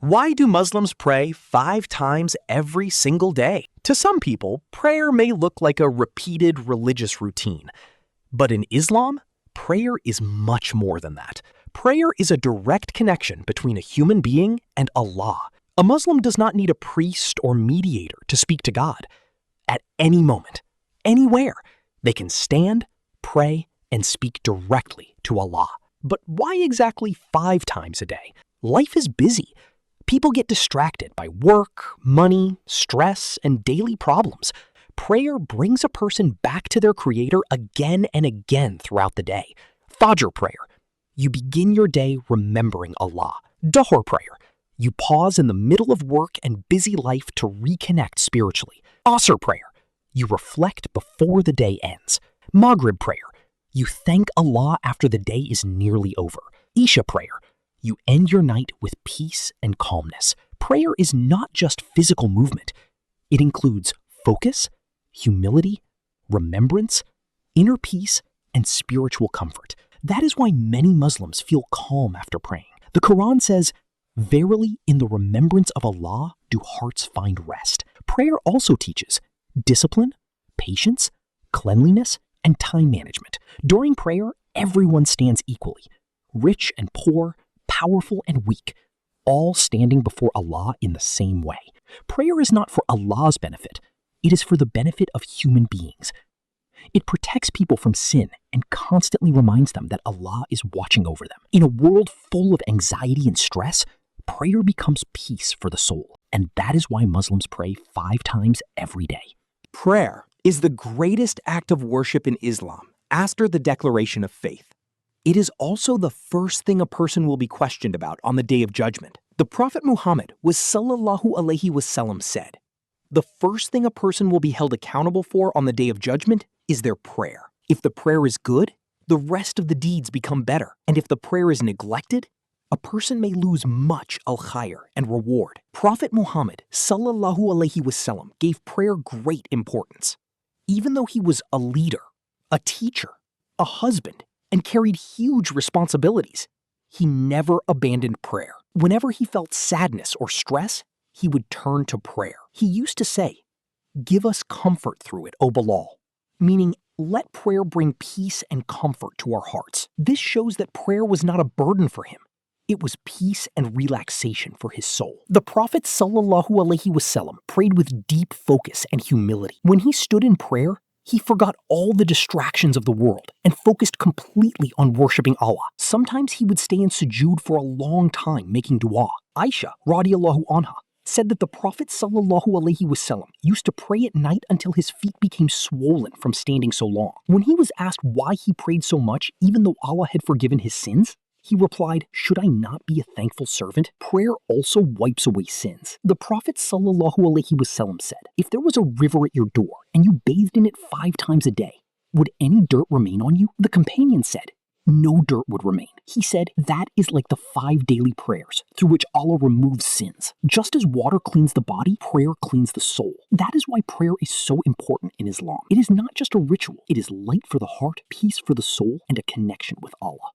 Why do Muslims pray 5 times every single day? To some people, prayer may look like a repeated religious routine. But in Islam, prayer is much more than that. Prayer is a direct connection between a human being and Allah. A Muslim does not need a priest or mediator to speak to God. At any moment, anywhere, they can stand, pray, and speak directly to Allah. But why exactly 5 times a day? Life is busy. People get distracted by work, money, stress, and daily problems. Prayer brings a person back to their Creator again and again throughout the day. Fajr prayer. You begin your day remembering Allah. Dhuhr prayer. You pause in the middle of work and busy life to reconnect spiritually. Asr prayer. You reflect before the day ends. Maghrib prayer. You thank Allah after the day is nearly over. Isha prayer. You end your night with peace and calmness. Prayer is not just physical movement. It includes focus, humility, remembrance, inner peace, and spiritual comfort. That is why many Muslims feel calm after praying. The Quran says, "Verily, in the remembrance of Allah do hearts find rest." Prayer also teaches discipline, patience, cleanliness, and time management. During prayer, everyone stands equally, rich and poor, powerful and weak, all standing before Allah in the same way. Prayer is not for Allah's benefit. It is for the benefit of human beings. It protects people from sin and constantly reminds them that Allah is watching over them. In a world full of anxiety and stress, prayer becomes peace for the soul. And that is why Muslims pray 5 times every day. Prayer is the greatest act of worship in Islam after the declaration of faith. It is also the first thing a person will be questioned about on the Day of Judgment. The Prophet Muhammad sallallahu alaihi wasallam said, "The first thing a person will be held accountable for on the Day of Judgment is their prayer. If the prayer is good, the rest of the deeds become better. And if the prayer is neglected, a person may lose much al-khair and reward." Prophet Muhammad sallallahu alaihi wasallam gave prayer great importance. Even though he was a leader, a teacher, a husband, and carried huge responsibilities, he never abandoned prayer. Whenever he felt sadness or stress, he would turn to prayer. He used to say, "Give us comfort through it, O Bilal," meaning let prayer bring peace and comfort to our hearts. This shows that prayer was not a burden for him. It was peace and relaxation for his soul. The Prophet sallallahu alaihi wasallam prayed with deep focus and humility. When he stood in prayer, he forgot all the distractions of the world and focused completely on worshiping Allah. Sometimes he would stay in sujood for a long time making dua. Aisha radiallahu anha said that the Prophet sallallahu alaihi wasallam used to pray at night until his feet became swollen from standing so long. When he was asked why he prayed so much even though Allah had forgiven his sins, he replied, "Should I not be a thankful servant? Prayer also wipes away sins." The Prophet sallallahu alaihi wasallam said, "If there was a river at your door and you bathed in it 5 times a day, would any dirt remain on you?" The companion said, "No dirt would remain." He said, "That is like the 5 daily prayers through which Allah removes sins. Just as water cleans the body, prayer cleans the soul." That is why prayer is so important in Islam. It is not just a ritual. It is light for the heart, peace for the soul, and a connection with Allah.